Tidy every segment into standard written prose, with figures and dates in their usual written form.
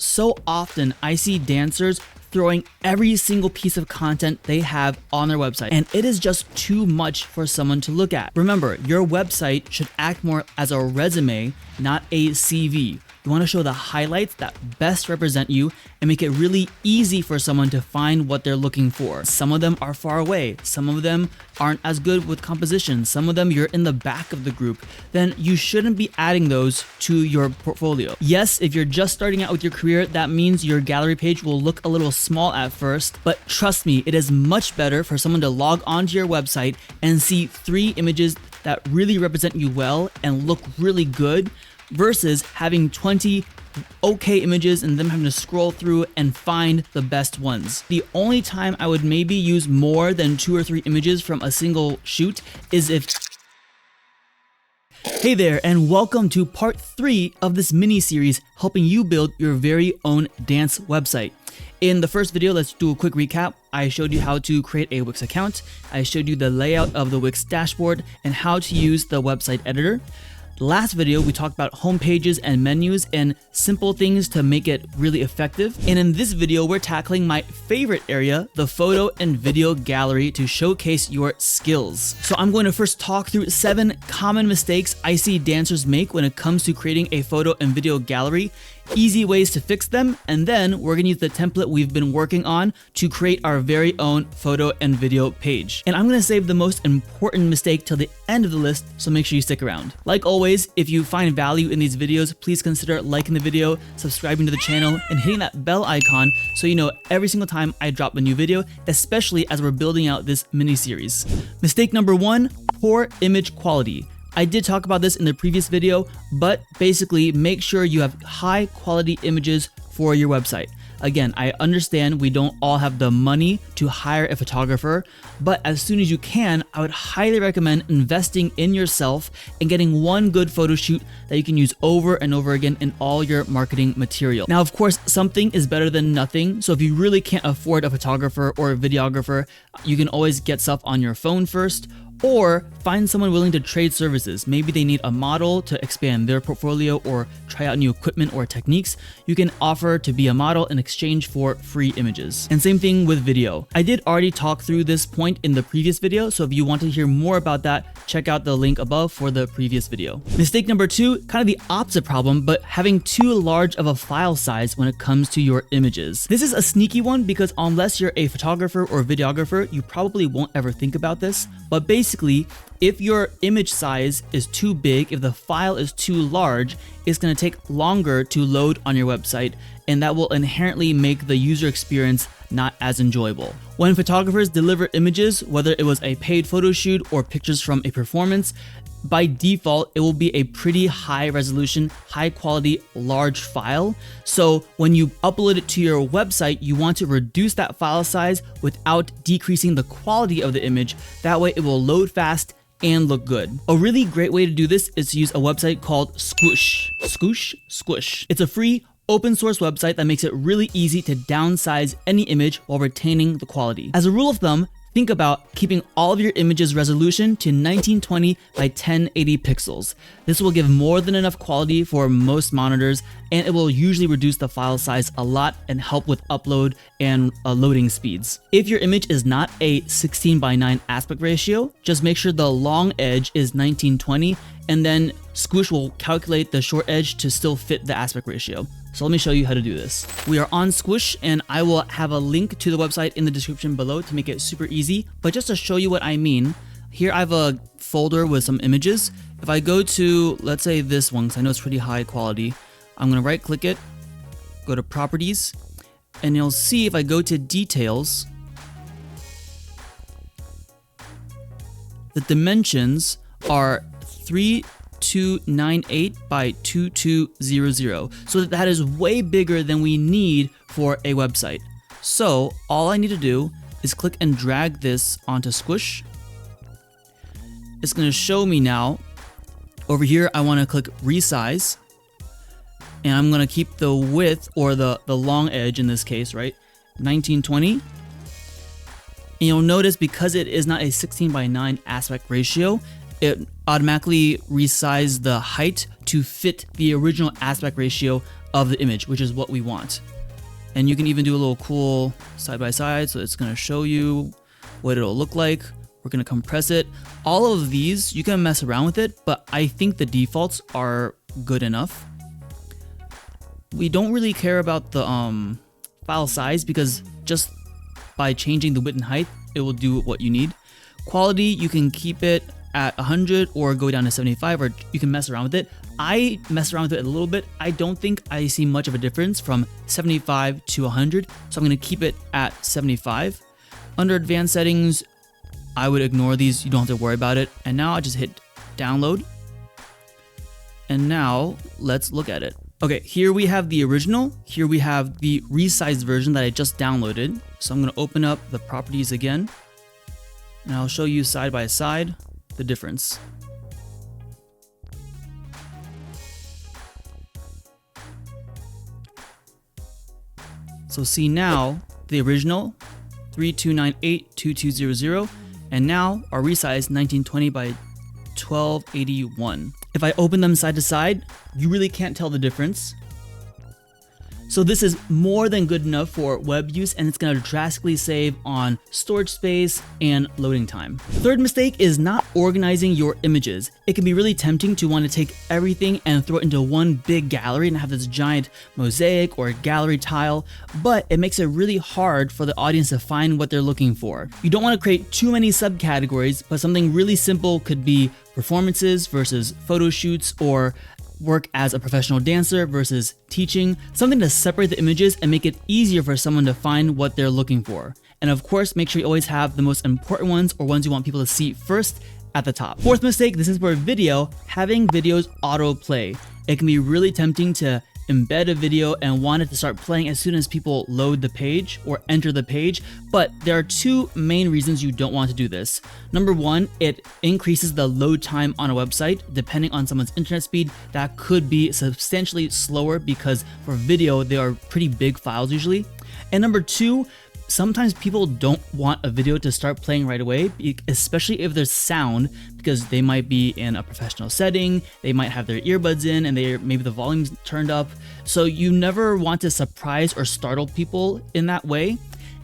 so often I see dancers throwing every single piece of content they have on their website, and it is just too much for someone to look at. Remember, your website should act more as a resume, not a CV. You want to show the highlights that best represent you and make it really easy for someone to find what they're looking for. Some of them are far away. Some of them aren't as good with composition. Some of them you're in the back of the group. Then you shouldn't be adding those to your portfolio. Yes, if you're just starting out with your career, that means your gallery page will look a little small at first, but trust me, it is much better for someone to log onto your website and see 3 images that really represent you well and look really good, versus having 20 okay images and them having to scroll through and find the best ones. The only time I would maybe use more than 2 or 3 images from a single shoot is if... Hey there, and welcome to part 3 of this mini series helping you build your very own dance website. In the first video, let's do a quick recap. I showed you how to create a Wix account. I showed you the layout of the Wix dashboard and how to use the website editor. Last video, we talked about home pages and menus and simple things to make it really effective. And in this video, we're tackling my favorite area, the photo and video gallery, to showcase your skills. So I'm going to first talk through 7 common mistakes I see dancers make when it comes to creating a photo and video gallery, easy ways to fix them, and then we're going to use the template we've been working on to create our very own photo and video page. And I'm going to save the most important mistake till the end of the list, so make sure you stick around. Like always, if you find value in these videos, please consider liking the video, subscribing to the channel, and hitting that bell icon so you know every single time I drop a new video, especially as we're building out this mini series. Mistake number 1, poor image quality. I did talk about this in the previous video, but basically make sure you have high quality images for your website. Again, I understand we don't all have the money to hire a photographer, but as soon as you can, I would highly recommend investing in yourself and getting one good photo shoot that you can use over and over again in all your marketing material. Now, of course, something is better than nothing. So if you really can't afford a photographer or a videographer, you can always get stuff on your phone first, or find someone willing to trade services. Maybe they need a model to expand their portfolio or try out new equipment or techniques. You can offer to be a model in exchange for free images. And same thing with video. I did already talk through this point in the previous video, so if you want to hear more about that, check out the link above for the previous video. Mistake number 2, kind of the opposite problem, but having too large of a file size when it comes to your images. This is a sneaky one because unless you're a photographer or videographer, you probably won't ever think about this, but basically, if your image size is too big, if the file is too large, it's going to take longer to load on your website, and that will inherently make the user experience not as enjoyable. When photographers deliver images, whether it was a paid photo shoot or pictures from a performance, by default, it will be a pretty high resolution, high quality, large file. So when you upload it to your website, you want to reduce that file size without decreasing the quality of the image. That way it will load fast and look good. A really great way to do this is to use a website called Squoosh. Squoosh. It's a free open source website that makes it really easy to downsize any image while retaining the quality. As a rule of thumb, think about keeping all of your images resolution to 1920 by 1080 pixels. This will give more than enough quality for most monitors, and it will usually reduce the file size a lot and help with upload and loading speeds. If your image is not a 16:9 aspect ratio, just make sure the long edge is 1920, and then Squoosh will calculate the short edge to still fit the aspect ratio. So let me show you how to do this. We are on Squoosh, and I will have a link to the website in the description below to make it super easy. But just to show you what I mean, here I have a folder with some images. If I go to, let's say this one, because I know it's pretty high quality, I'm gonna right click it, go to properties, and you'll see if I go to details, the dimensions are 3298 by 2200. So that is way bigger than we need for a website. So all I need to do is click and drag this onto Squoosh. It's going to show me now. Over here, I want to click resize, and I'm going to keep the width, or the long edge in this case, right, 1920. And you'll notice because it is not a 16:9 aspect ratio, it automatically resized the height to fit the original aspect ratio of the image, which is what we want. And you can even do a little cool side by side, so it's gonna show you what it'll look like. We're gonna compress it. All of these, you can mess around with it, but I think the defaults are good enough. We don't really care about the file size because just by changing the width and height, it will do what you need. Quality, you can keep it at 100 or go down to 75, or you can mess around with it. I mess around with it a little bit. I don't think I see much of a difference from 75 to 100, so I'm gonna keep it at 75. Under advanced settings, I would ignore these. You don't have to worry about it. And now I just hit download. And now let's look at it. Okay, here we have the original. Here we have the resized version that I just downloaded. So I'm gonna open up the properties again, and I'll show you side by side the difference. So see now, the original 32982200, and now our resize 1920 by 1281. If I open them side to side, you really can't tell the difference. So this is more than good enough for web use, and it's gonna drastically save on storage space and loading time. Third mistake is not organizing your images. It can be really tempting to want to take everything and throw it into one big gallery and have this giant mosaic or gallery tile, but it makes it really hard for the audience to find what they're looking for. You don't want to create too many subcategories, but something really simple could be performances versus photo shoots, or work as a professional dancer versus teaching, something to separate the images and make it easier for someone to find what they're looking for. And of course, make sure you always have the most important ones, or ones you want people to see first, at the top. Fourth mistake, this is where video, having videos autoplay. It can be really tempting to embed a video and want it to start playing as soon as people load the page or enter the page, but there are two main reasons you don't want to do this. Number one, it increases the load time on a website. Depending on someone's internet speed, that could be substantially slower because for video, they are pretty big files usually. And number two, sometimes people don't want a video to start playing right away, especially if there's sound, because they might be in a professional setting, they might have their earbuds in, and maybe the volume's turned up. So you never want to surprise or startle people in that way.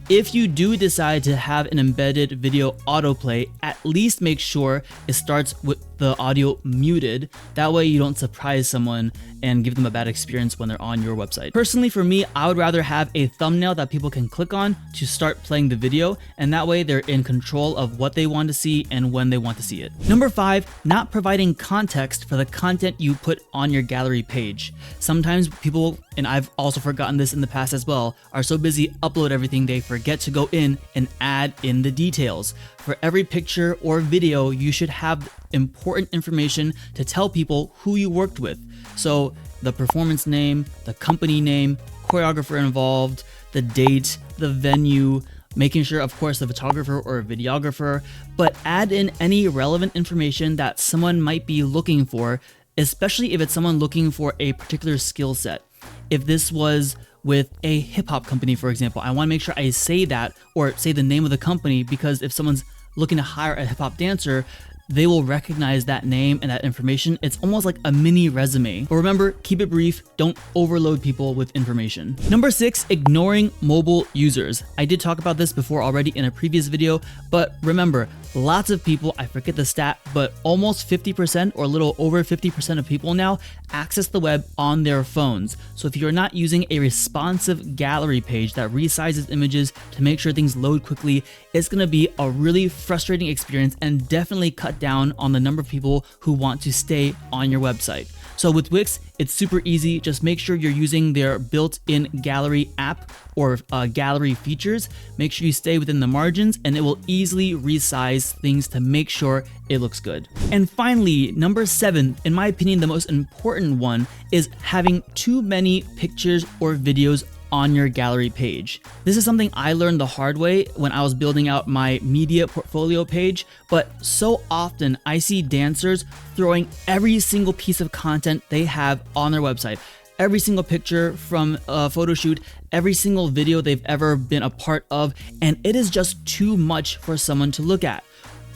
If you do decide to have an embedded video autoplay, at least make sure it starts with the audio muted. That way you don't surprise someone and give them a bad experience when they're on your website. Personally, for me, I would rather have a thumbnail that people can click on to start playing the video, and that way they're in control of what they want to see and when they want to see it. Number 5, not providing context for the content you put on your gallery page. Sometimes people, and I've also forgotten this in the past as well, are so busy upload everything they forget to go in and add in the details. For every picture or video, you should have important information to tell people who you worked with. So the performance name, the company name, choreographer involved, the date, the venue, making sure, of course, the photographer or videographer, but add in any relevant information that someone might be looking for, especially if it's someone looking for a particular skill set. If this was with a hip hop company, for example, I want to make sure I say that, or say the name of the company, because if someone's looking to hire a hip hop dancer, they will recognize that name and that information. It's almost like a mini resume. But remember, keep it brief. Don't overload people with information. Number 6, ignoring mobile users. I did talk about this before already in a previous video, but remember, lots of people, I forget the stat, but almost 50% or a little over 50% of people now access the web on their phones. So if you're not using a responsive gallery page that resizes images to make sure things load quickly, it's gonna be a really frustrating experience and definitely cut down on the number of people who want to stay on your website. So with Wix, it's super easy. Just make sure you're using their built-in gallery app or gallery features. Make sure you stay within the margins, and it will easily resize things to make sure it looks good. And finally, number 7, in my opinion, the most important one is having too many pictures or videos on your gallery page. This is something I learned the hard way when I was building out my media portfolio page, but so often I see dancers throwing every single piece of content they have on their website. Every single picture from a photo shoot, every single video they've ever been a part of, and it is just too much for someone to look at.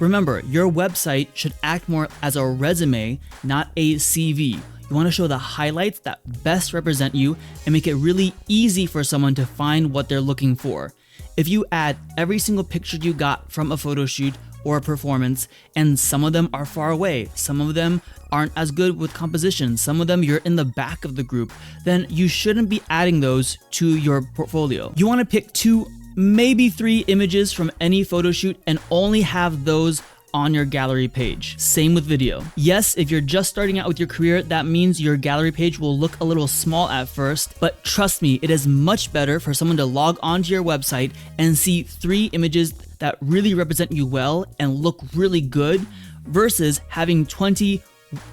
Remember, your website should act more as a resume, not a CV. You want to show the highlights that best represent you and make it really easy for someone to find what they're looking for. If you add every single picture you got from a photo shoot or a performance, and some of them are far away, some of them aren't as good with composition, some of them you're in the back of the group, then you shouldn't be adding those to your portfolio. You want to pick 2, maybe 3 images from any photo shoot and only have those on your gallery page. Same with video. Yes, if you're just starting out with your career, that means your gallery page will look a little small at first, but trust me, it is much better for someone to log onto your website and see 3 images that really represent you well and look really good versus having 20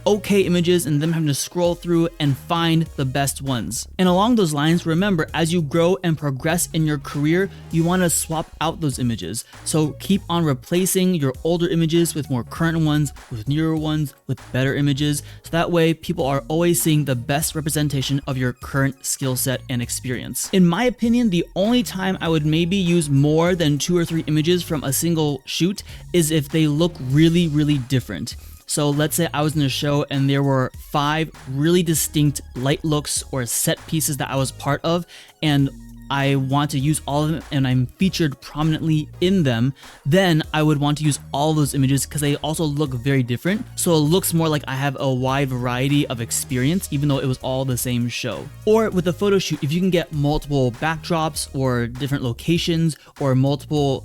okay images and them having to scroll through and find the best ones. And along those lines, remember, as you grow and progress in your career, you want to swap out those images. So keep on replacing your older images with more current ones, with newer ones, with better images. So that way people are always seeing the best representation of your current skill set and experience. In my opinion, the only time I would maybe use more than 2 or 3 images from a single shoot is if they look really, really different. So let's say I was in a show and there were 5 really distinct light looks or set pieces that I was part of, and I want to use all of them and I'm featured prominently in them, then I would want to use all those images because they also look very different. So it looks more like I have a wide variety of experience, even though it was all the same show. Or with a photo shoot, if you can get multiple backdrops or different locations or multiple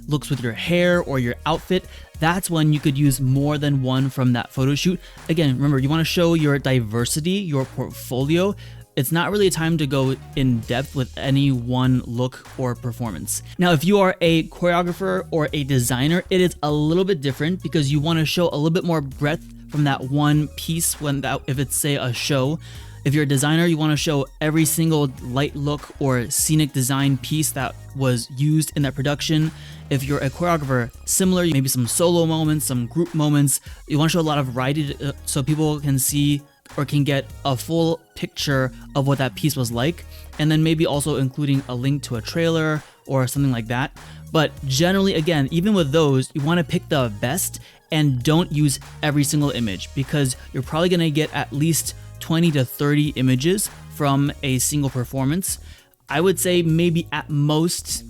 looks with your hair or your outfit, that's when you could use more than one from that photo shoot. Again, remember, you want to show your diversity, your portfolio. It's not really a time to go in depth with any one look or performance. Now, if you are a choreographer or a designer, it is a little bit different because you want to show a little bit more breadth from that one piece if it's, say, a show. If you're a designer, you want to show every single light look or scenic design piece that was used in that production. If you're a choreographer, similar, maybe some solo moments, some group moments. You want to show a lot of variety so people can see or can get a full picture of what that piece was like. And then maybe also including a link to a trailer or something like that. But generally, again, even with those, you want to pick the best and don't use every single image because you're probably going to get at least 20 to 30 images from a single performance. I would say maybe at most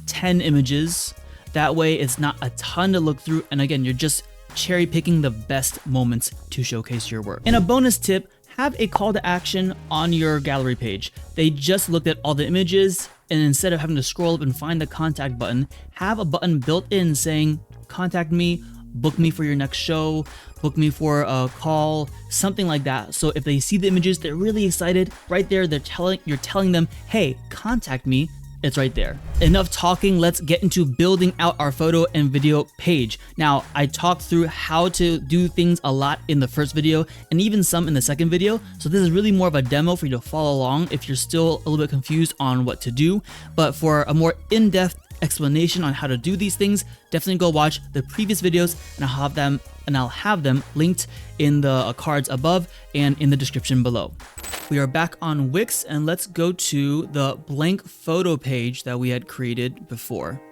10 images. That way it's not a ton to look through, and again, you're just cherry picking the best moments to showcase your work. And a bonus tip, have a call to action on your gallery page. They just looked at all the images, and instead of having to scroll up and find the contact button, have a button built in saying, contact me, book me for your next show, book me for a call, something like that. So if they see the images, they're really excited. Right there, you're telling them, hey, contact me. It's right there. Enough talking, let's get into building out our photo and video page. Now, I talked through how to do things a lot in the first video and even some in the second video. So this is really more of a demo for you to follow along if you're still a little bit confused on what to do. But for a more in-depth explanation on how to do these things, definitely go watch the previous videos and I'll have them linked in the cards above and in the description below. We are back on Wix and let's go to the blank photo page that we had created before.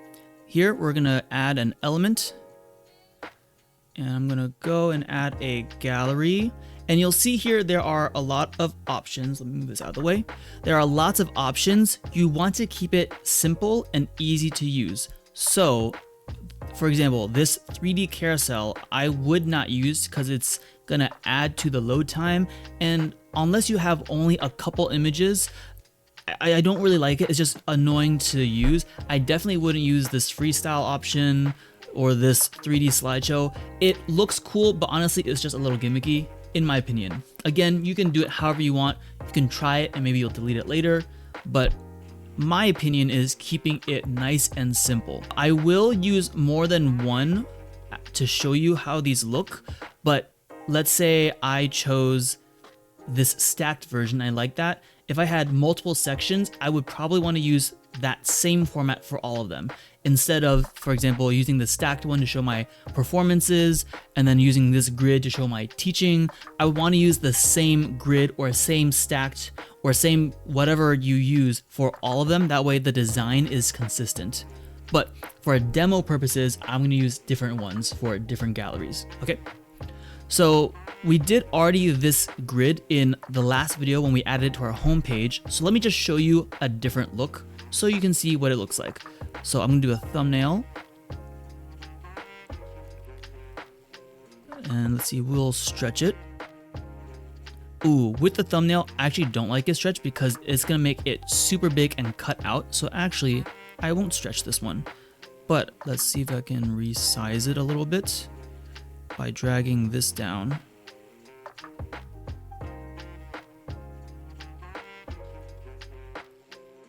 Here we're gonna add an element and I'm gonna go and add a gallery. And you'll see here there are a lot of options. Let me move this out of the way. There are lots of options. You want to keep it simple and easy to use. So, for example, this 3D carousel I would not use because it's gonna add to the load time. And unless you have only a couple images, I don't really like it. It's just annoying to use. I definitely wouldn't use this freestyle option or this 3D slideshow. It looks cool, but honestly, it's just a little gimmicky, in my opinion. Again, you can do it however you want. You can try it and maybe you'll delete it later, but my opinion is keeping it nice and simple. I will use more than one to show you how these look, but let's say I chose this stacked version. I like that. If I had multiple sections, I would probably want to use that same format for all of them. Instead of, for example, using the stacked one to show my performances and then using this grid to show my teaching, I would want to use the same grid or same stacked or same whatever you use for all of them. That way the design is consistent. But for demo purposes, I'm going to use different ones for different galleries. Okay. So we did already this grid in the last video when we added it to our home page. So let me just show you a different look so you can see what it looks like. So I'm going to do a thumbnail. And let's see, we'll stretch it. Ooh, with the thumbnail, I actually don't like it stretched because it's going to make it super big and cut out. So actually, I won't stretch this one. But let's see if I can resize it a little bit by dragging this down.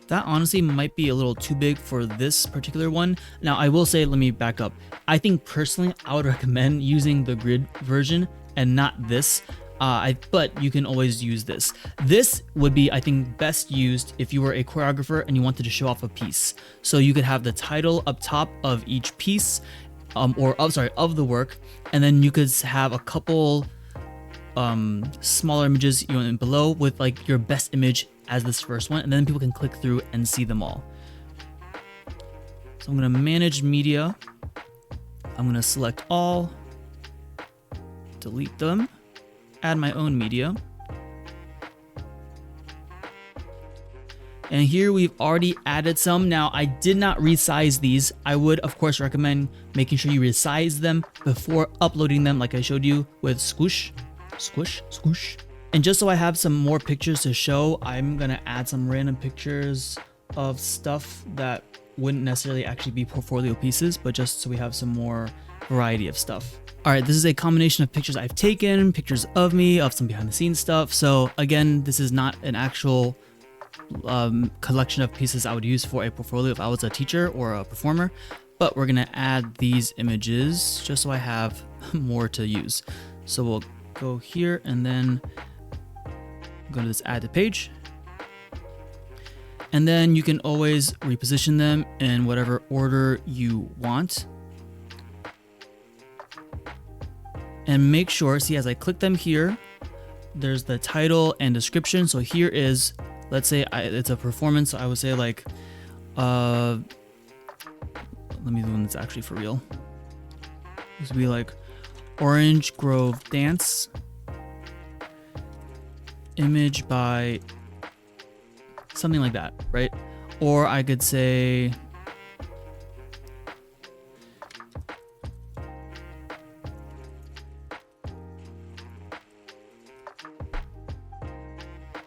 That honestly might be a little too big for this particular one. Now, I will say, let me back up. I think personally, I would recommend using the grid version and not this. But you can always use this. This would be, I think, best used if you were a choreographer and you wanted to show off a piece. So you could have the title up top of each piece, of the work, and then you could have a couple smaller images in below with like your best image as this first one, and then people can click through and see them all. So I'm gonna manage media. I'm gonna select all, delete them, add my own media. And here we've already added some. Now, I did not resize these. I would, of course, recommend making sure you resize them before uploading them like I showed you with Squoosh. Squoosh. And just so I have some more pictures to show, I'm gonna add some random pictures of stuff that wouldn't necessarily actually be portfolio pieces, but just so we have some more variety of stuff. All right, this is a combination of pictures I've taken, pictures of me, of some behind the scenes stuff. So again, this is not an actual collection of pieces I would use for a portfolio if I was a teacher or a performer, but we're gonna add these images just so I have more to use. So we'll go here and then go to this add to page. And then you can always reposition them in whatever order you want. And make sure, see, as I click them here, there's the title and description. So here is, let's say it's a performance. So I would say like, let me do one that's actually for real. This would be like Orange Grove Dance, image by something like that, right? Or I could say,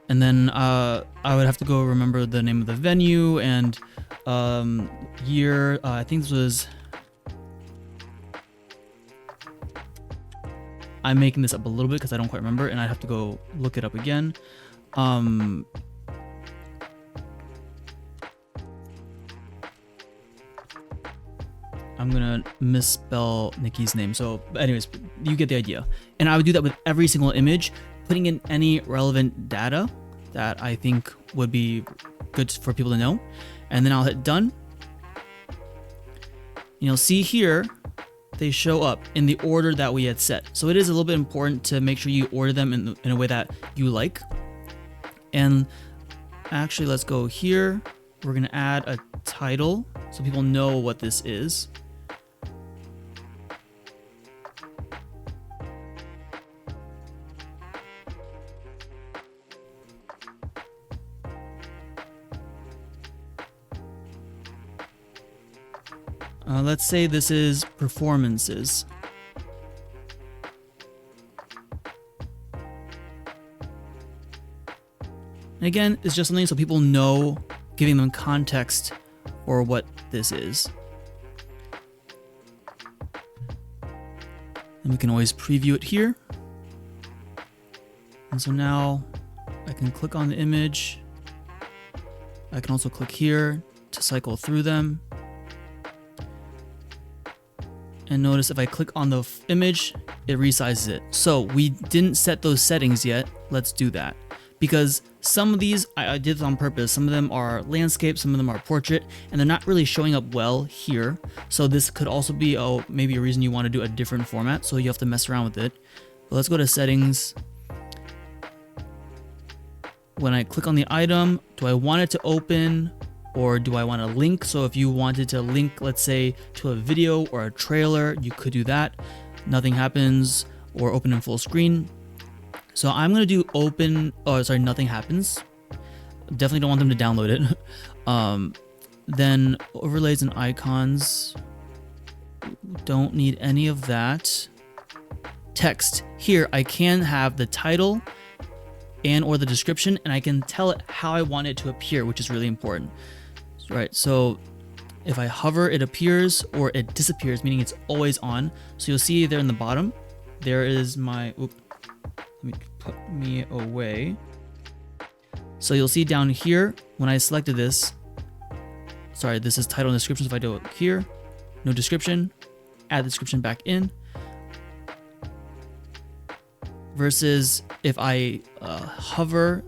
and then I would have to go remember the name of the venue and year. I think this was, I'm making this up a little bit because I don't quite remember and I'd have to go look it up again. I'm gonna misspell Nikki's name. So anyways, you get the idea. And I would do that with every single image, putting in any relevant data that I think would be good for people to know. And then I'll hit done. You'll see here, they show up in the order that we had set. So it is a little bit important to make sure you order them in a way that you like. And actually, let's go here. We're gonna add a title so people know what this is. Let's say this is performances. And again, it's just something so people know, giving them context for what this is. And we can always preview it here. And so now I can click on the image. I can also click here to cycle through them. And notice if I click on the image, it resizes it. So we didn't set those settings yet. Let's do that. Because some of these, I did this on purpose. Some of them are landscape, some of them are portrait, and they're not really showing up well here. So this could also be maybe a reason you want to do a different format. So you have to mess around with it. But let's go to settings. When I click on the item, do I want it to open Or do I want to link? So if you wanted to link, let's say, to a video or a trailer, you could do that. Nothing happens, or open in full screen. So I'm going to do open, oh, sorry, nothing happens. Definitely don't want them to download it. Then overlays and icons. Don't need any of that. Text. Here, I can have the title and or the description, and I can tell it how I want it to appear, which is really important. Right, so if I hover, it appears or it disappears, meaning it's always on. So you'll see there in the bottom, there is my, let me put me away. So you'll see down here, when I selected this, sorry, this is title and description. So if I do it here, no description, add the description back in. Versus if I hover,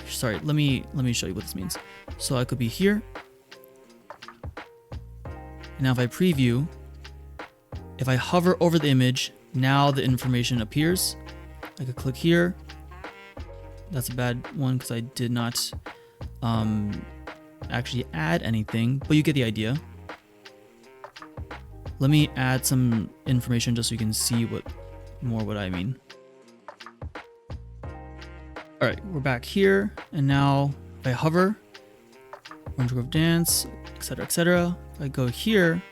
sorry, let me show you what this means. So I could be here. Now if I preview, if I hover over the image, now the information appears. I could click here. That's a bad one because I did not actually add anything, but you get the idea. Let me add some information just so you can see what I mean. All right, we're back here, and now if I hover, Orange Grove Dance, etc., etc. If I go here,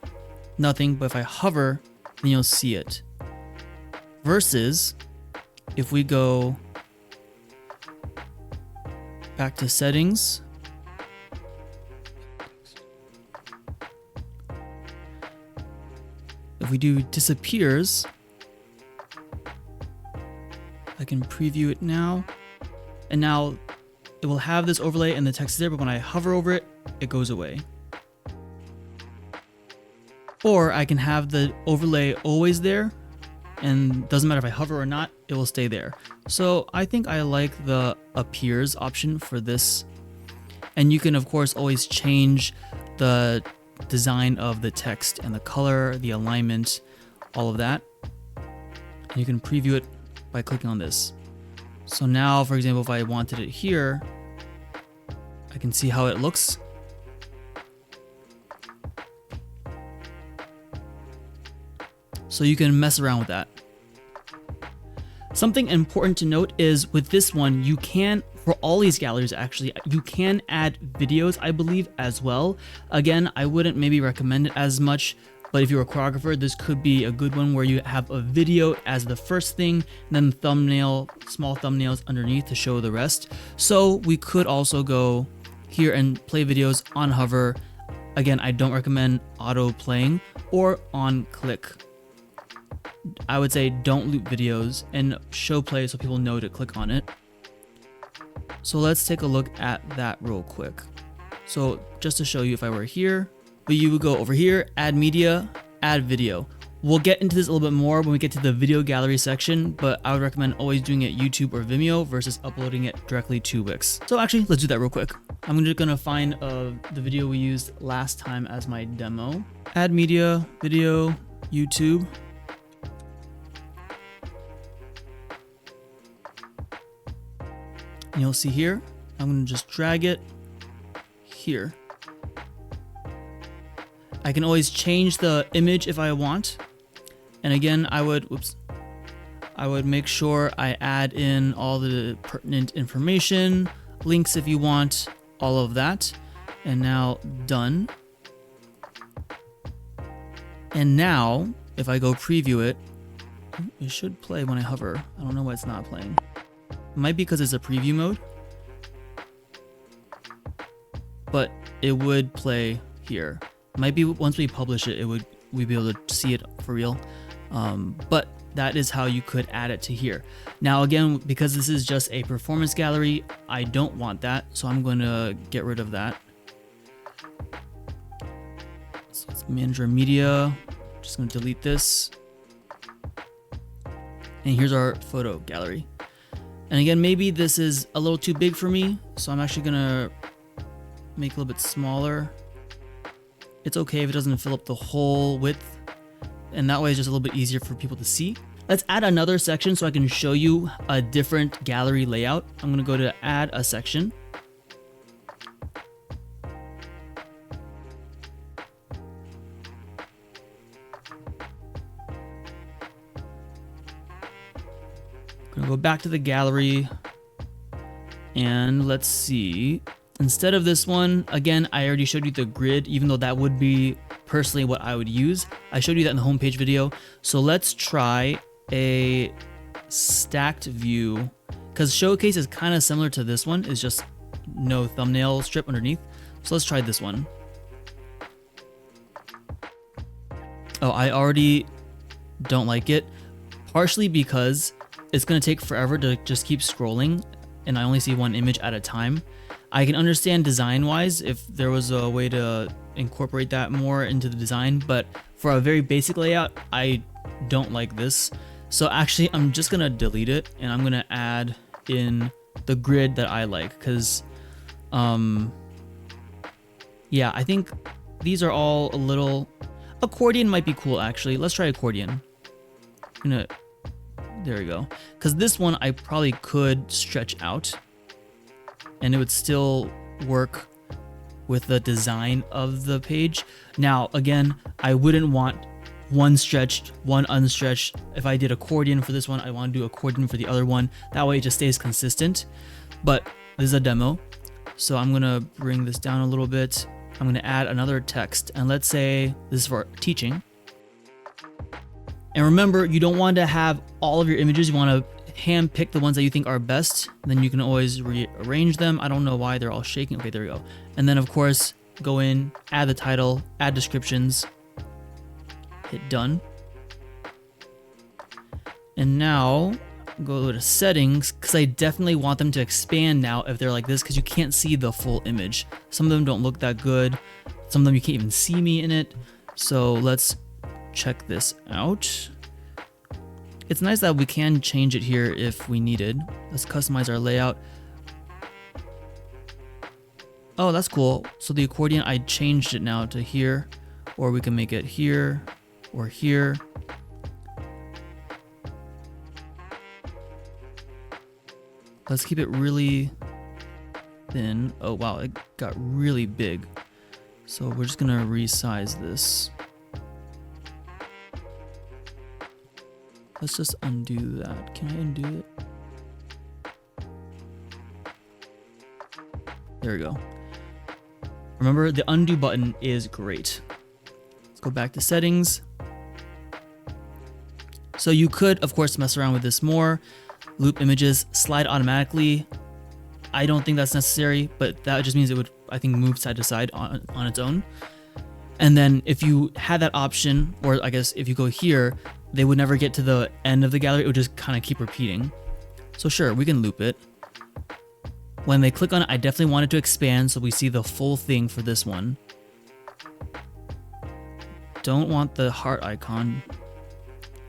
nothing, but if I hover, then you'll see it. Versus if we go back to settings, if we do disappears, I can preview it now, and now it will have this overlay and the text is there, but when I hover over it, it goes away. Or I can have the overlay always there, and doesn't matter if I hover or not, it will stay there. So I think I like the appears option for this. And you can of course always change the design of the text and the color, the alignment, all of that. And you can preview it by clicking on this. So now, for example, if I wanted it here, I can see how it looks. So you can mess around with that. Something important to note is with this one, you can, for all these galleries actually, you can add videos, I believe, as well. Again, I wouldn't maybe recommend it as much, but if you're a choreographer, this could be a good one where you have a video as the first thing, and then thumbnail, small thumbnails underneath to show the rest. So we could also go here and play videos on hover. Again, I don't recommend auto playing or on click. I would say don't loop videos and show play so people know to click on it. So let's take a loop at that real quick. So just to show you, if I were here, but you would go over here, add media, add video. We'll get into this a little bit more when we get to the video gallery section, but I would recommend always doing it YouTube or Vimeo versus uploading it directly to Wix. So actually, let's do that real quick. I'm just gonna find the video we used last time as my demo. Add media, video, YouTube. And you'll see here, I'm gonna just drag it here. I can always change the image if I want. And again, I would make sure I add in all the pertinent information, links if you want, all of that. And now done. And now if I go preview it, it should play when I hover. I don't know why it's not playing. It might be because it's a preview mode, but it would play here. Might be once we publish it, we'd be able to see it for real. But that is how you could add it to here. Now again, because this is just a performance gallery, I don't want that, so I'm going to get rid of that. So let's manage our media. Just going to delete this. And here's our photo gallery. And again, maybe this is a little too big for me, so I'm actually gonna make it a little bit smaller. It's okay if it doesn't fill up the whole width, and that way it's just a little bit easier for people to see. Let's add another section so I can show you a different gallery layout. I'm gonna go to add a section. go back to the gallery and let's see. Instead of this one, again, I already showed you the grid, even though that would be personally what I would use. I showed you that in the homepage video. So let's try a stacked view, because showcase is kind of similar to this one. It's just no thumbnail strip underneath. So let's try this one. Oh, I already don't like it, partially because it's going to take forever to just keep scrolling and I only see one image at a time. I can understand design wise if there was a way to incorporate that more into the design, but for a very basic layout, I don't like this. So actually I'm just gonna delete it and I'm gonna add in the grid that I like, because yeah, I think these are all a little... Accordion might be cool actually. Let's try accordion. There we go. Because this one I probably could stretch out and it would still work with the design of the page. Now, again, I wouldn't want one stretched, one unstretched. If I did accordion for this one, I want to do accordion for the other one. That way it just stays consistent. But this is a demo. So I'm going to bring this down a little bit. I'm going to add another text. And let's say this is for teaching. And remember, you don't want to have all of your images. You want to hand pick the ones that you think are best. Then you can always rearrange them. I don't know why they're all shaking. Okay, there we go. And then of course, go in, add the title, add descriptions, hit done. And now go to settings, because I definitely want them to expand now if they're like this, because you can't see the full image. Some of them don't look that good. Some of them you can't even see me in it. So let's check this out. It's nice that we can change it here if we needed. Let's customize our layout. Oh, that's cool. So the accordion, I changed it now to here, or we can make it here or here. Let's keep it really thin. Oh wow, it got really big. So we're just gonna resize this. Let's just undo that. Can I undo it? There we go. Remember, the undo button is great. Let's go back to settings. So you could, of course, mess around with this more. Loop images, slide automatically. I don't think that's necessary, but that just means it would, I think, move side to side on its own. And then if you had that option, or I guess if you go here, they would never get to the end of the gallery. It would just kind of keep repeating. So sure, we can loop it. When they click on it, I definitely want it to expand so we see the full thing for this one. Don't want the heart icon.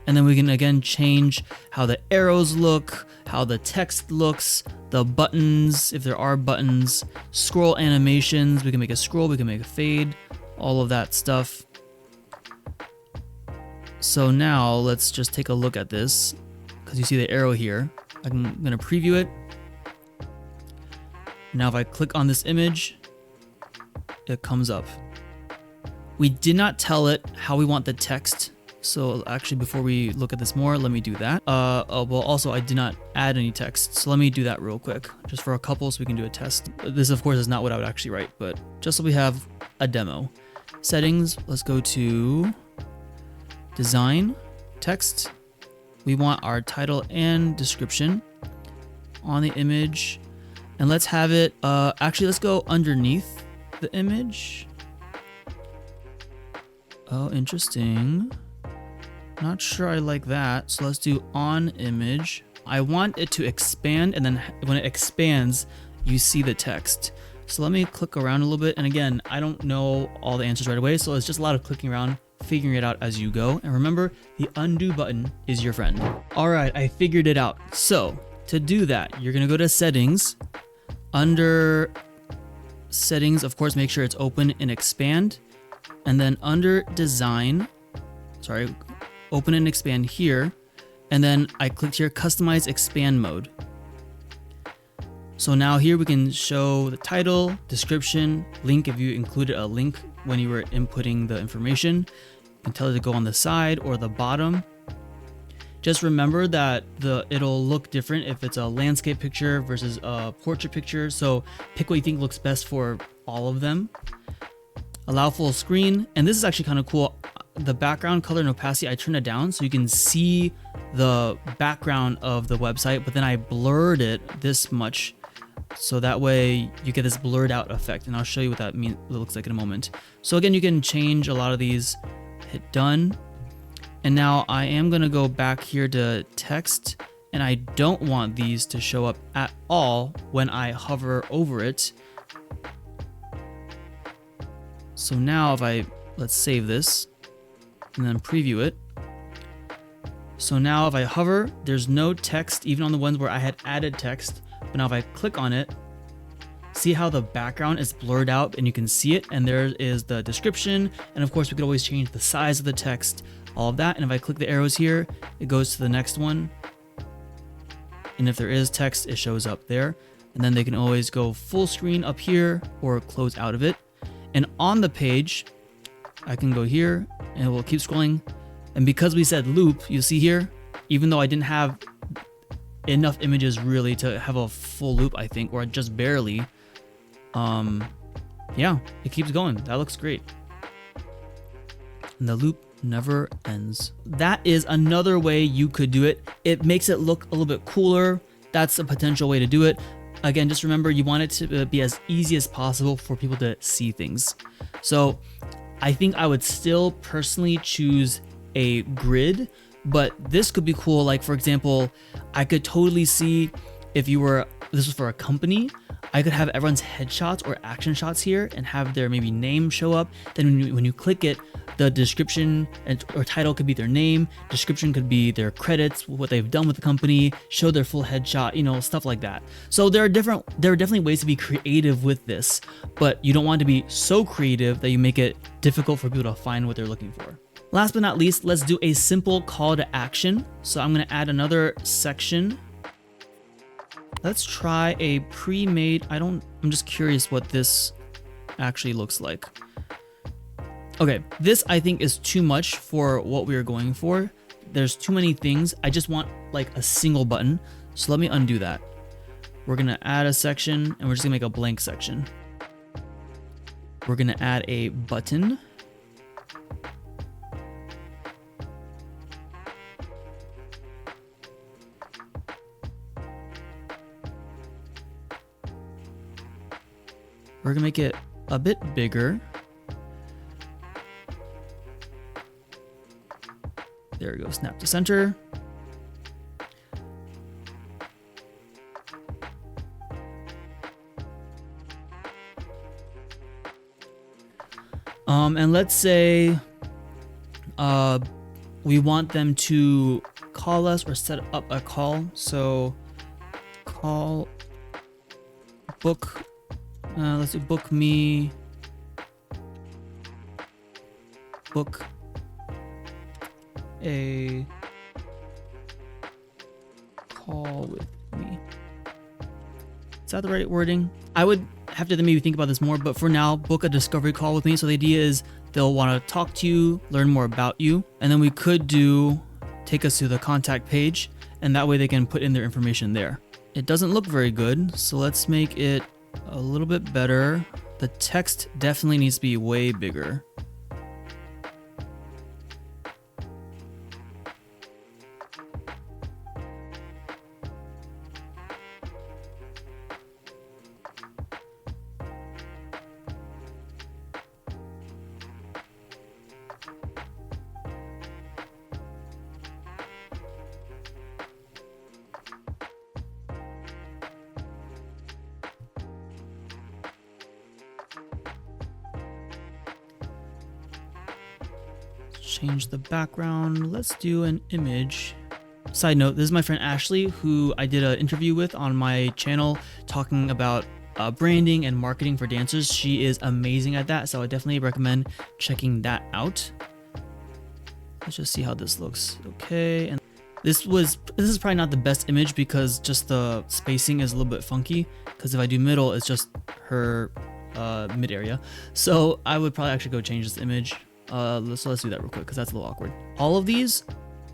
And then we can again change how the arrows look, how the text looks, the buttons, if there are buttons, scroll animations. We can make a scroll, we can make a fade, all of that stuff. So now let's just take a look at this, because you see the arrow here. I'm going to preview it. Now if I click on this image, it comes up. We did not tell it how we want the text. So actually, before we look at this more, let me do that. Oh, well, also I did not add any text. So let me do that real quick, just for a couple so we can do a test. This of course is not what I would actually write, but just so we have a demo. Settings, let's go to design, text. We want our title and description on the image. And let's have it, actually let's go underneath the image. Oh, interesting. Not sure I like that. So let's do on image. I want it to expand, and then when it expands, you see the text. So let me click around a little bit. And again, I don't know all the answers right away. So it's just a lot of clicking around, figuring it out as you go. And remember, the undo button is your friend. All right, I figured it out. So to do that, you're gonna go to settings. Under settings, of course, make sure it's open and expand. And then under design, open and expand here. And then I clicked here, customize expand mode. So now here we can show the title, description, link if you included a link when you were inputting the information. You can tell it to go on the side or the bottom. Just remember that it'll look different if it's a landscape picture versus a portrait picture. So pick what you think looks best for all of them. Allow full screen. And this is actually kind of cool. The background color and opacity, I turned it down so you can see the background of the website, but then I blurred it this much. So that way you get this blurred out effect, and I'll show you what that looks like in a moment. So again, you can change a lot of these, hit done. And now I am gonna go back here to text, and I don't want these to show up at all when I hover over it. So now if let's save this and then preview it. So now if I hover, there's no text, even on the ones where I had added text. But now if I click on it, see how the background is blurred out and you can see it, and there is the description, and of course we could always change the size of the text, all of that. And if I click the arrows here, it goes to the next one, and if there is text, it shows up there. And then they can always go full screen up here or close out of it. And on the page, I can go here and it will keep scrolling. And because we said loop, you see here, even though I didn't have enough images really to have a full loop, I think, or just barely, yeah, it keeps going. That looks great. And the loop never ends. That is another way you could do it. It makes it look a little bit cooler. That's a potential way to do it. Again, just remember, you want it to be as easy as possible for people to see things. So I think I would still personally choose a grid, but this could be cool. Like for example, I could totally see if this was for a company, I could have everyone's headshots or action shots here and have their maybe name show up. Then when you click it, the description or title could be their name, description could be their credits, what they've done with the company, show their full headshot, stuff like that. So there are definitely ways to be creative with this, but you don't want to be so creative that you make it difficult for people to find what they're looking for. Last but not least, let's do a simple call to action. So I'm going to add another section. Let's try a pre-made, I'm just curious what this actually looks like. Okay, this I think is too much for what we are going for. There's too many things. I just want like a single button. So let me undo that. We're gonna add a section and we're just gonna make a blank section. We're gonna add a button. We're gonna make it a bit bigger. There we go, snap to center. And let's say we want them to call us or set up a call. So call book. Let's do book me. Book a call with me. Is that the right wording? I would have to maybe think about this more, but for now, book a discovery call with me. So the idea is they'll want to talk to you, learn more about you, and then we could take us to the contact page, and that way they can put in their information there. It doesn't look very good, so let's make it a little bit better. The text definitely needs to be way bigger. Change the background. Let's do an image. Side note, this is my friend Ashley, who I did an interview with on my channel talking about branding and marketing for dancers. She is amazing at that, so I definitely recommend checking that out. Let's just see how this looks. Okay, and this is probably not the best image because just the spacing is a little bit funky, because if I do middle, it's just her mid area. So I would probably actually go change this image. So let's do that real quick because that's a little awkward. All of these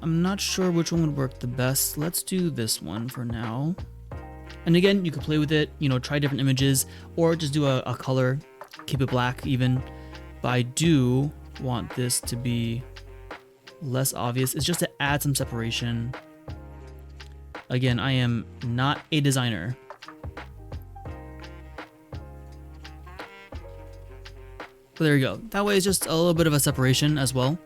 I'm not sure which one would work the best. Let's do this one for now. And again, you can play with it, you know, try different images, or just do a color, keep it black even. But I do want this to be less obvious. It's just to add some separation. Again, I am not a designer. But there you go. That way it's just a little bit of a separation as well.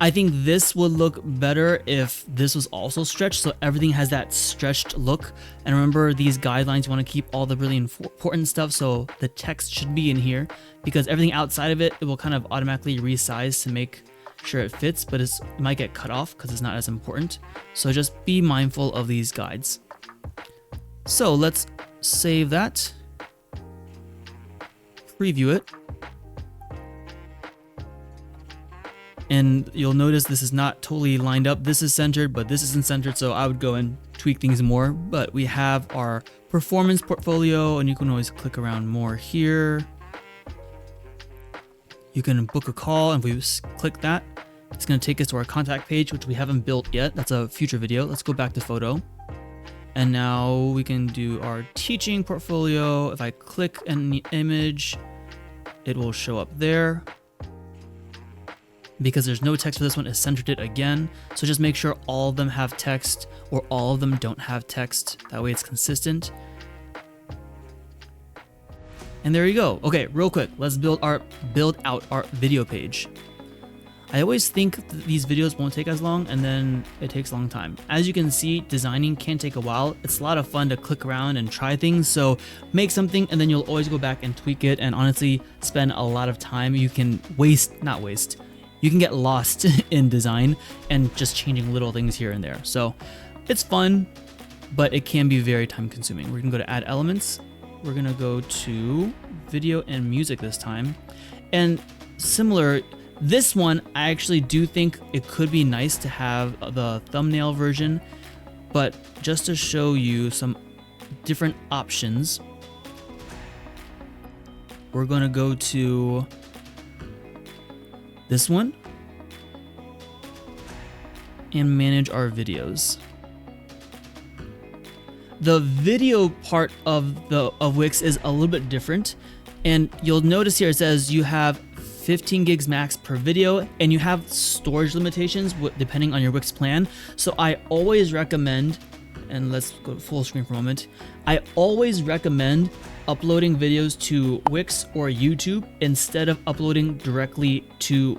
I think this would look better if this was also stretched, so everything has that stretched look. And remember, these guidelines, you want to keep all the really important stuff, so the text should be in here, because everything outside of it will kind of automatically resize to make sure it fits, but it might get cut off because it's not as important. So just be mindful of these guides. So let's save that, preview it. And you'll notice this is not totally lined up. This is centered, but this isn't centered, so I would go and tweak things more. But we have our performance portfolio, and you can always click around more here. You can book a call, and if we click that, it's going to take us to our contact page, which we haven't built yet. That's a future video. Let's go back to photo. And now we can do our teaching portfolio. If I click an image, it will show up there. Because there's no text for this one, it centered it again. So just make sure all of them have text or all of them don't have text. That way it's consistent. And there you go. Okay, real quick, let's build out our video page. I always think these videos won't take as long, and then it takes a long time. As you can see, designing can take a while. It's a lot of fun to click around and try things. So make something and then you'll always go back and tweak it, and honestly spend a lot of time. You can you can get lost in design and just changing little things here and there. So it's fun, but it can be very time consuming. We're gonna go to add elements. We're gonna go to video and music this time. And similar, this one, I actually do think it could be nice to have the thumbnail version, but just to show you some different options, we're gonna go to this one and manage our videos. The video part of Wix is a little bit different, and you'll notice here it says you have 15 gigs max per video, and you have storage limitations depending on your Wix plan. So I always recommend, and let's go full screen for a moment, I always recommend uploading videos to Wix or YouTube instead of uploading directly to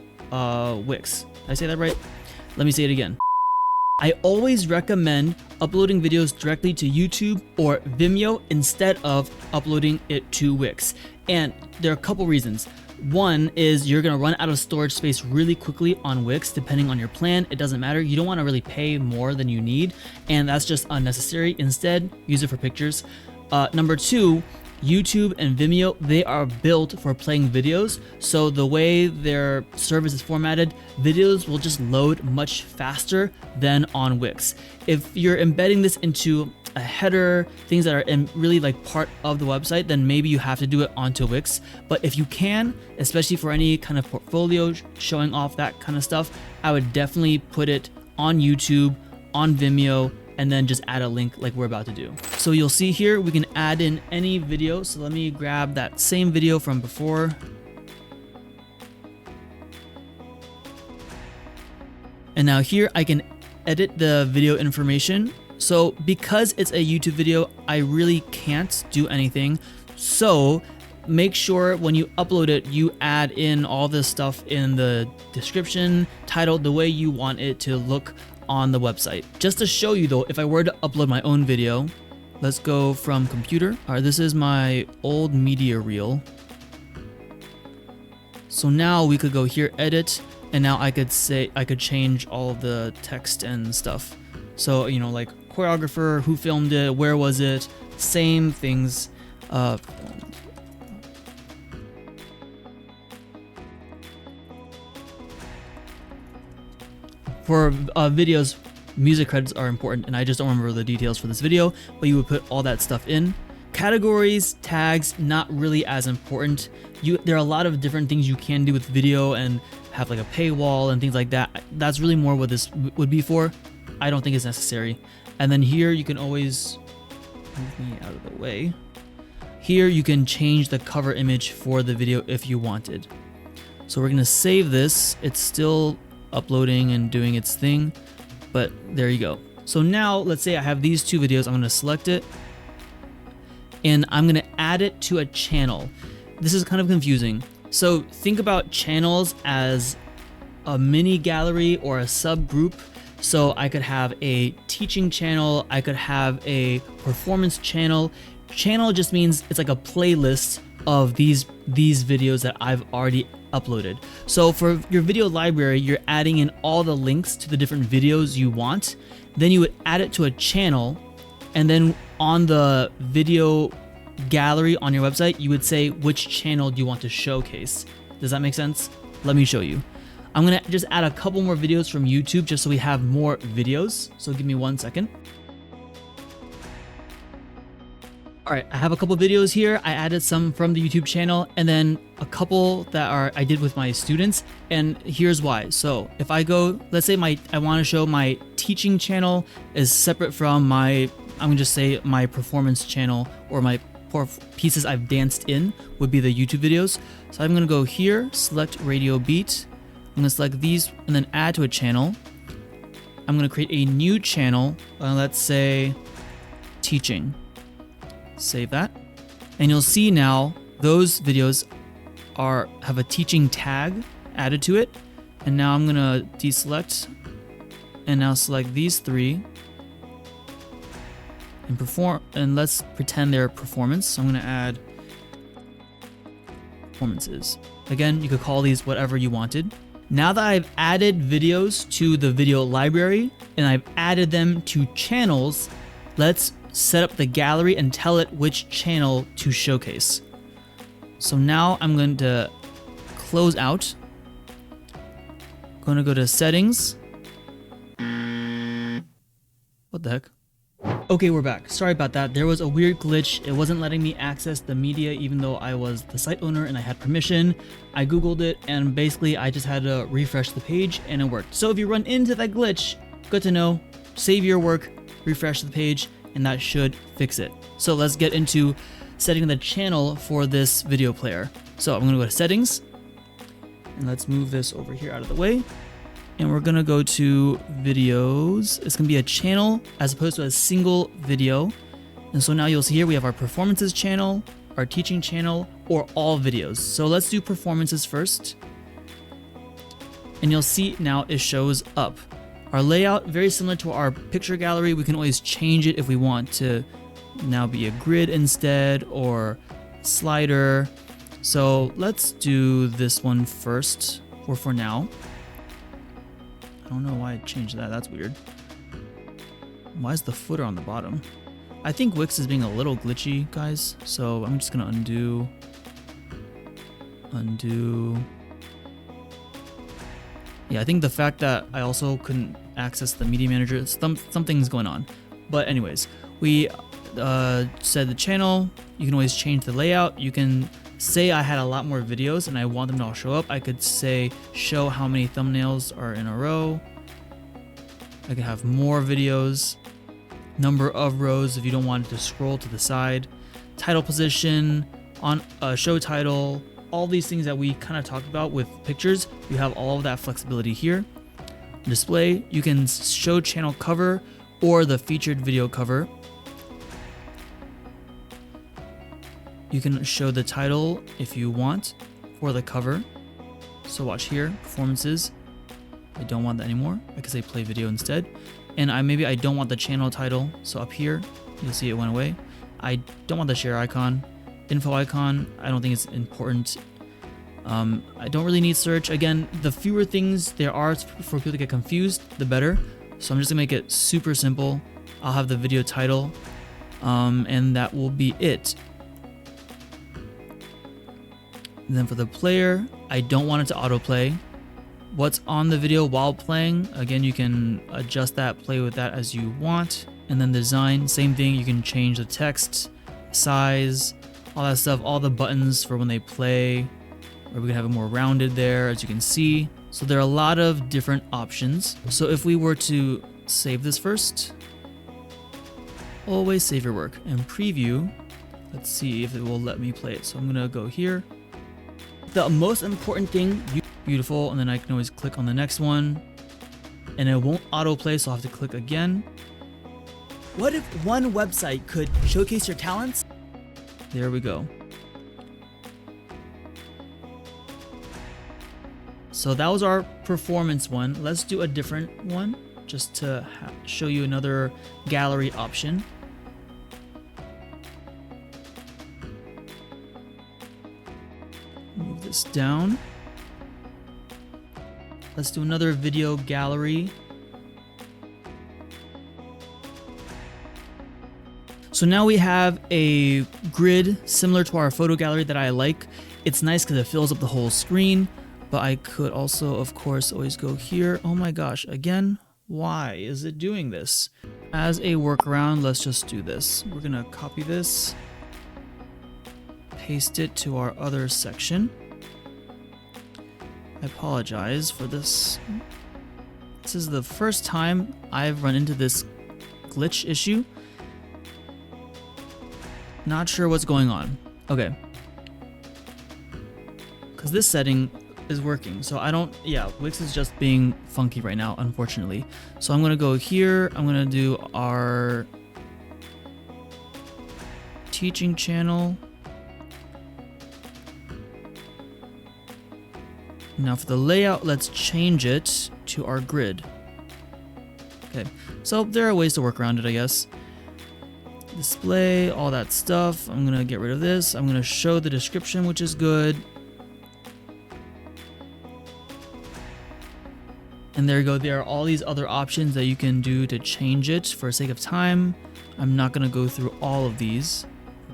Wix. Did I say that right? Let me say it again. I always recommend uploading videos directly to YouTube or Vimeo instead of uploading it to Wix. And there are a couple reasons. One is you're gonna run out of storage space really quickly on Wix, depending on your plan. It doesn't matter. You don't wanna really pay more than you need, and that's just unnecessary. Instead, use it for pictures. Number two, YouTube and Vimeo, they are built for playing videos. So the way their service is formatted, videos will just load much faster than on Wix. If you're embedding this into a header, things that are really like part of the website, then maybe you have to do it onto Wix. But if you can, especially for any kind of portfolio showing off that kind of stuff, I would definitely put it on YouTube, on Vimeo, and then just add a link like we're about to do. So you'll see here, we can add in any video. So let me grab that same video from before. And now here I can edit the video information. So because it's a YouTube video, I really can't do anything. So make sure when you upload it, you add in all this stuff in the description, title, the way you want it to look on the website. Just to show you though, if I were to upload my own video, let's go from computer. All right, this is my old media reel. So now we could go here, edit, and now I could change all of the text and stuff. So, you know, like choreographer, who filmed it, where was it, same things. For videos, music credits are important, and I just don't remember the details for this video, but you would put all that stuff in. categories, tags, not really as important. There are a lot of different things you can do with video and have like a paywall and things like that. That's really more what this would be for. I don't think it's necessary. And then here you can always move me out of the way. Here you can change the cover image for the video if you wanted. So we're gonna save this. It's still uploading and doing its thing, but there you go. So now let's say I have these two videos. I'm gonna select it and I'm gonna add it to a channel. This is kind of confusing. So think about channels as a mini gallery or a subgroup. So I could have a teaching channel, I could have a performance channel. Channel just means it's like a playlist of these videos that I've already uploaded. So for your video library, you're adding in all the links to the different videos you want. Then you would add it to a channel, and then on the video gallery on your website, you would say which channel do you want to showcase. Does that make sense? Let me show you. I'm gonna just add a couple more videos from YouTube just so we have more videos. So give me 1 second. All right, I have a couple videos here. I added some from the YouTube channel and then a couple that I did with my students, and here's why. So if I go, let's say I want to show my teaching channel is separate from I'm gonna just say my performance channel, or my pieces I've danced in would be the YouTube videos. So I'm gonna go here, select radio beat. I'm gonna select these and then add to a channel. I'm gonna create a new channel, let's say teaching. Save that. And you'll see now those videos have a teaching tag added to it. And now I'm gonna deselect and now select these three and let's pretend they're performance. So I'm gonna add performances. Again, you could call these whatever you wanted. Now that I've added videos to the video library and I've added them to channels, let's set up the gallery and tell it which channel to showcase. So now I'm going to close out. Going to go to settings. What the heck? Okay, we're back. Sorry about that. There was a weird glitch. It wasn't letting me access the media even though I was the site owner and I had permission. I Googled it and basically I just had to refresh the page and it worked. So if you run into that glitch, good to know. Save your work, refresh the page, and that should fix it. So let's get into setting the channel for this video player. So I'm gonna go to settings and let's move this over here out of the way. And we're gonna go to videos. It's gonna be a channel as opposed to a single video. And so now you'll see here we have our performances channel, our teaching channel, or all videos. So let's do performances first. And you'll see now it shows up. Our layout, very similar to our picture gallery. We can always change it if we want to now be a grid instead or slider. So let's do this one first, or for now. I don't know why I changed that. That's weird. Why is the footer on the bottom? I think Wix is being a little glitchy, guys. So I'm just gonna undo. Yeah, I think the fact that I also couldn't access the media manager, something's going on. But anyways, we said the channel. You can always change the layout. You can say I had a lot more videos and I want them to all show up. I could say show how many thumbnails are in a row. I could have more videos, number of rows if you don't want it to scroll to the side, title position, on show title, all these things that we kind of talked about with pictures. You have all of that flexibility here. Display, you can show channel cover or the featured video cover. You can show the title if you want for the cover. So watch here, performances. I don't want that anymore. I can say play video instead. And maybe I don't want the channel title. So up here, you'll see it went away. I don't want the share icon. Info icon, I don't think it's important. I don't really need search. Again, the fewer things there are for people to get confused, the better. So I'm just gonna make it super simple. I'll have the video title, and that will be it. And then for the player, I don't want it to autoplay. What's on the video while playing, again, you can adjust that, play with that as you want. And then design, same thing, you can change the text size, all that stuff, all the buttons for when they play, or we can have it more rounded there, as you can see. So there are a lot of different options. So if we were to save this first, always save your work and preview. Let's see if it will let me play it. So I'm gonna go here. The most important thing, beautiful, and then I can always click on the next one and it won't autoplay, so I'll have to click again. What if one website could showcase your talents? There we go. So that was our performance one. Let's do a different one just to show you another gallery option. Move this down. Let's do another video gallery. So now we have a grid similar to our photo gallery that I like. It's nice because it fills up the whole screen, but I could also, of course, always go here. Oh my gosh, again, why is it doing this? As a workaround, let's just do this. We're gonna copy this, paste it to our other section. I apologize for this. This is the first time I've run into this glitch issue. Not sure what's going on. Okay. Because this setting is working. So I don't, yeah, Wix is just being funky right now, unfortunately. So I'm going to go here. I'm going to do our teaching channel. Now for the layout, let's change it to our grid. Okay, so there are ways to work around it, I guess. Display, all that stuff. I'm gonna get rid of this. I'm gonna show the description, which is good. And there you go. There are all these other options that you can do to change it. For sake of time, I'm not gonna go through all of these.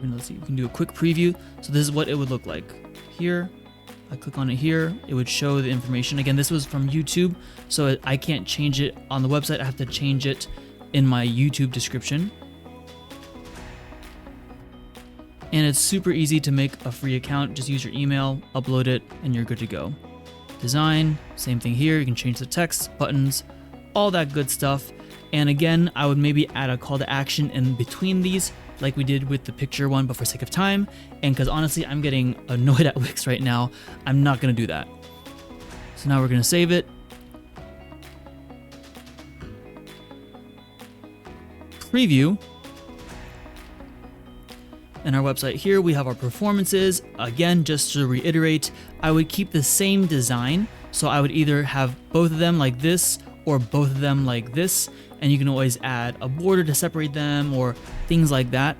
Let's see, we can do a quick preview. So this is what it would look like. Here, I click on it here, it would show the information. Again, this was from YouTube, so I can't change it on the website. I have to change it in my YouTube description. And it's super easy to make a free account. Just use your email, upload it, and you're good to go. Design, same thing here. You can change the text, buttons, all that good stuff. And again, I would maybe add a call to action in between these, like we did with the picture one, but for sake of time, and because honestly, I'm getting annoyed at Wix right now, I'm not gonna do that. So now we're gonna save it. Preview. And our website here, we have our performances. Again, just to reiterate, I would keep the same design. So I would either have both of them like this or both of them like this. And you can always add a border to separate them or things like that.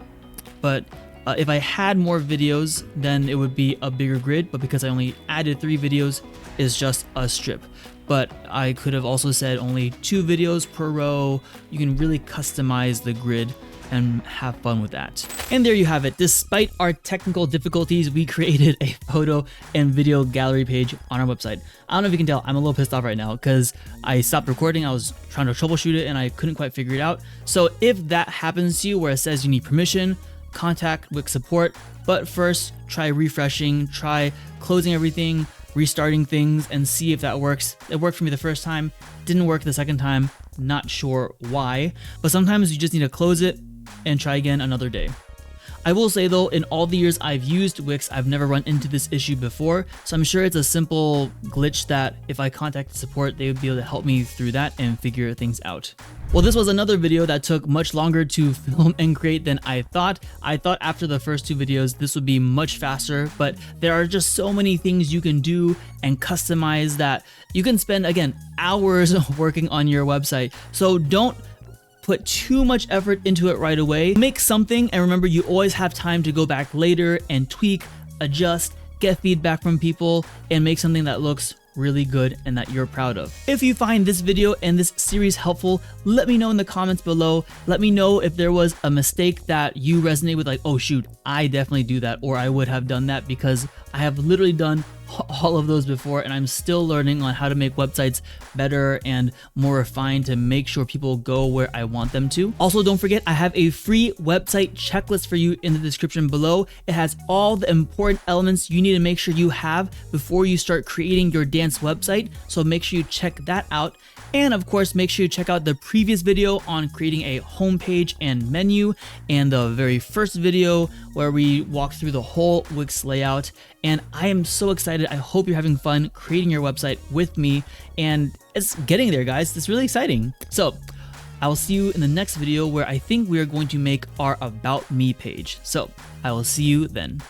But if I had more videos, then it would be a bigger grid. But because I only added 3 videos, it's just a strip. But I could have also said only 2 videos per row. You can really customize the grid and have fun with that. And there you have it. Despite our technical difficulties, we created a photo and video gallery page on our website. I don't know if you can tell, I'm a little pissed off right now because I stopped recording. I was trying to troubleshoot it and I couldn't quite figure it out. So if that happens to you where it says you need permission, contact Wix support. But first, try refreshing, try closing everything, restarting things, and see if that works. It worked for me the first time, didn't work the second time, not sure why. But sometimes you just need to close it and try again another day. I will say though, in all the years I've used Wix, I've never run into this issue before, so I'm sure it's a simple glitch that if I contacted support, they would be able to help me through that and figure things out. Well, this was another video that took much longer to film and create than I thought. I thought after the first 2 videos, this would be much faster, but there are just so many things you can do and customize that you can spend, again, hours working on your website. So don't put too much effort into it right away. Make something, and remember, you always have time to go back later and tweak, adjust, get feedback from people, and make something that looks really good and that you're proud of. If you find this video and this series helpful, let me know in the comments below. Let me know if there was a mistake that you resonate with, like, oh shoot, I definitely do that, or I would have done that, because I have literally done all of those before, and I'm still learning on how to make websites better and more refined to make sure people go where I want them to. Also, don't forget, I have a free website checklist for you in the description below. It has all the important elements you need to make sure you have before you start creating your dance website. So make sure you check that out. And of course, make sure you check out the previous video on creating a homepage and menu, and the very first video where we walk through the whole Wix layout. And I am so excited. I hope you're having fun creating your website with me, and it's getting there, guys. It's really exciting. So I will see you in the next video where I think we are going to make our About Me page. So I will see you then.